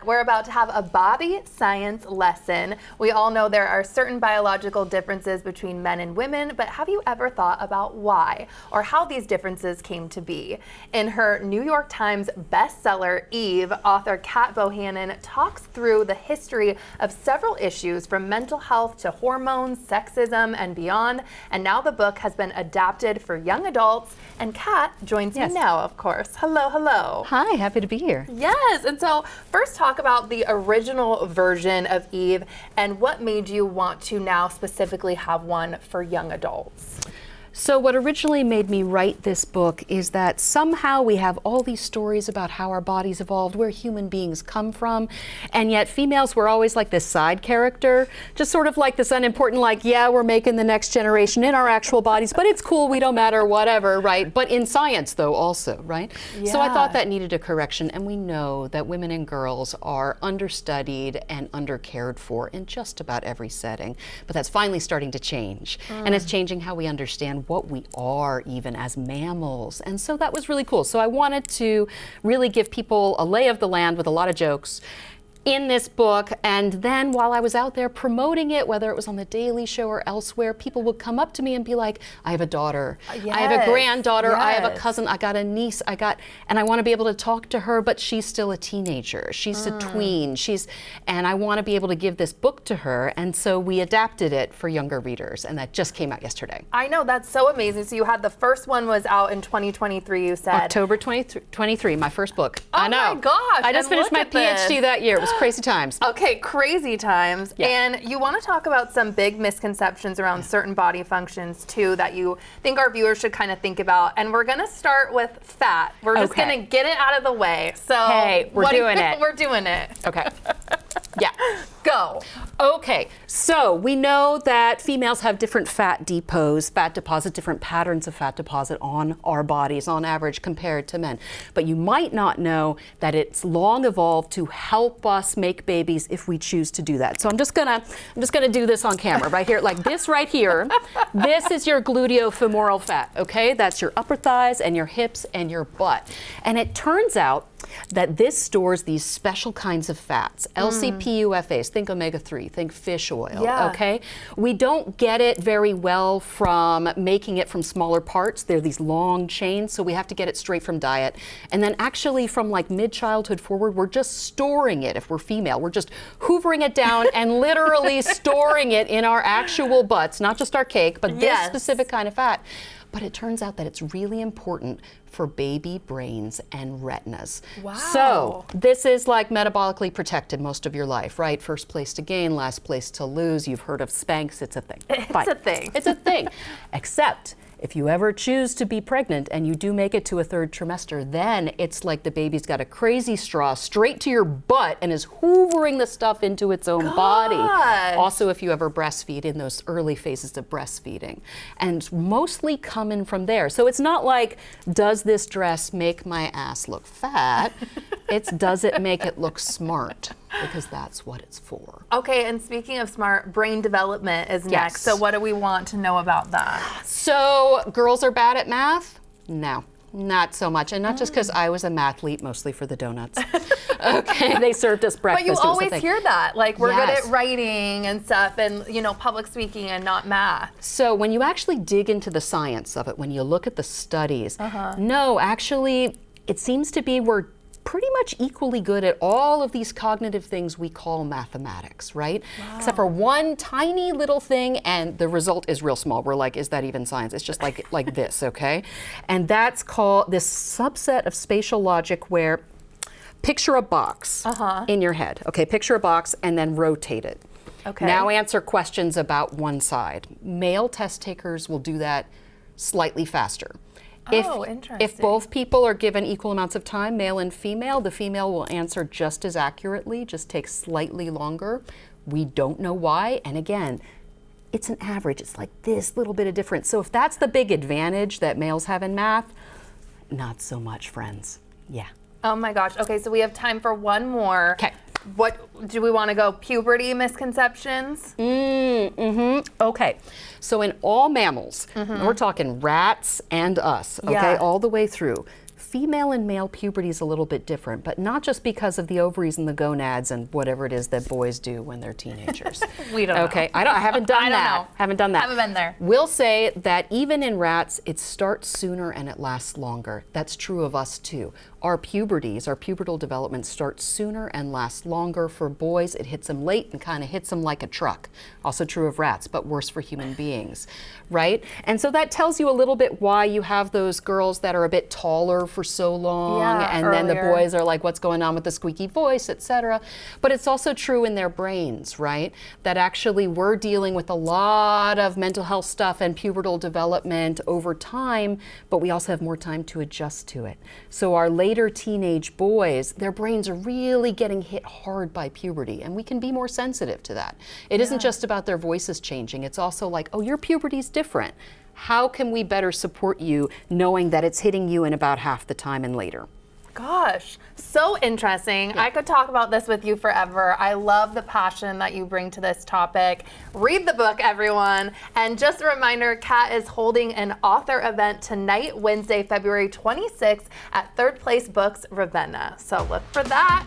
We're about to have a body science lesson. We all know there are certain biological differences between men and women, but have you ever thought about why or how these differences came to be? In her New York Times bestseller, Eve, author Cat Bohannon talks through the history of several issues from mental health to hormones, sexism, and beyond. And now the book has been adapted for young adults, and Cat joins me now, of course. Hello, hello. Hi, happy to be here. Yes, and so first talk about the original version of Eve and what made you want to now specifically have one for young adults. So what originally made me write this book is that somehow we have all these stories about how our bodies evolved, where human beings come from, and yet females were always like this side character, just sort of like this unimportant, like, yeah, we're making the next generation in our actual bodies, but it's cool, we don't matter, whatever, right? But in science, though, also, right? Yeah. So I thought that needed a correction, and we know that women and girls are understudied and undercared for in just about every setting, but that's finally starting to change, and it's changing how we understand what we are even as mammals. And so that was really cool. So I wanted to really give people a lay of the land with a lot of jokes in this book, and then while I was out there promoting it, whether it was on the Daily Show or elsewhere, people would come up to me and be like, I have a daughter, I have a granddaughter, I have a cousin, I got a niece, and I want to be able to talk to her, but she's still a teenager, she's a tween, and I want to be able to give this book to her, and so we adapted it for younger readers, and that just came out yesterday. I know, that's so amazing. So you had the first one was out in 2023, you said. October 23, my first book. Oh I know. My gosh. I just finished my PhD that year. It was crazy times. Okay, crazy times. Yeah. And you want to talk about some big misconceptions around certain body functions too that you think our viewers should kind of think about. And we're going to start with fat. We're just going to get it out of the way. So hey, we're doing it. We're doing it. Okay. Yeah. Go. Okay, so we know that females have different fat depots, fat deposit, different patterns of fat deposit on our bodies on average compared to men. But you might not know that it's long evolved to help us make babies if we choose to do that. So I'm just gonna do this on camera right here, like this right here. This is your gluteofemoral fat, okay? That's your upper thighs and your hips and your butt. And it turns out that this stores these special kinds of fats, LCPUFAs, think omega-3, think fish oil, okay? We don't get it very well from making it from smaller parts. They're these long chains, so we have to get it straight from diet. And then actually from like mid-childhood forward, we're just storing it if we're female. We're just hoovering it down and literally storing it in our actual butts, not just our cake, but this specific kind of fat. But it turns out that it's really important for baby brains and retinas. Wow. So this is like metabolically protected most of your life, right? First place to gain, last place to lose. You've heard of Spanx, it's a thing. It's a thing. It's a thing. Except if you ever choose to be pregnant and you do make it to a third trimester, then it's like the baby's got a crazy straw straight to your butt and is hoovering the stuff into its own body. Also, if you ever breastfeed in those early phases of breastfeeding. And mostly coming from there. So it's not like, does this dress make my ass look fat? It's, does it make it look smart? Because that's what it's for. Okay, and speaking of smart, brain development is next. So what do we want to know about that? So girls are bad at math? No, not so much. And not just because I was a mathlete, mostly for the donuts. Okay, they served us breakfast. But you always hear that. Like, we're good at writing and stuff and, you know, public speaking and not math. So when you actually dig into the science of it, when you look at the studies, no, actually, it seems to be we're pretty much equally good at all of these cognitive things we call mathematics, right? Wow. Except for one tiny little thing, and the result is real small. We're like, is that even science? It's just like this, okay? And that's called this subset of spatial logic where picture a box in your head. Okay, picture a box and then rotate it. Okay. Now answer questions about one side. Male test takers will do that slightly faster. Interesting. If both people are given equal amounts of time, male and female, the female will answer just as accurately, just takes slightly longer. We don't know why, and again, it's an average. It's like this little bit of difference. So if that's the big advantage that males have in math, not so much, friends. Yeah. Oh my gosh. Okay, so we have time for one more. Okay. What do we want to go? Puberty misconceptions? Okay. So in all mammals, we're talking rats and us, okay, all the way through, female and male puberty is a little bit different, but not just because of the ovaries and the gonads and whatever it is that boys do when they're teenagers. We don't know. Okay, I haven't done that. Haven't done that. Haven't been there. We'll say that even in rats, it starts sooner and it lasts longer. That's true of us too. Our puberties, our pubertal development starts sooner and lasts longer. For boys, it hits them late and kind of hits them like a truck. Also true of rats, but worse for human beings, right? And so that tells you a little bit why you have those girls that are a bit taller for so long, and then the boys are like, what's going on with the squeaky voice, etc. But it's also true in their brains, right? That actually we're dealing with a lot of mental health stuff and pubertal development over time, but we also have more time to adjust to it. So our later teenage boys, their brains are really getting hit hard by puberty, and we can be more sensitive to that. It isn't just about their voices changing, it's also like, oh, your puberty's different. How can we better support you knowing that it's hitting you in about half the time and later? Gosh, so interesting. I could talk about this with you forever. I love the passion that you bring to this topic. Read the book, everyone. And just a reminder, Cat is holding an author event tonight, Wednesday, February 26th at Third Place Books, Ravenna. So look for that.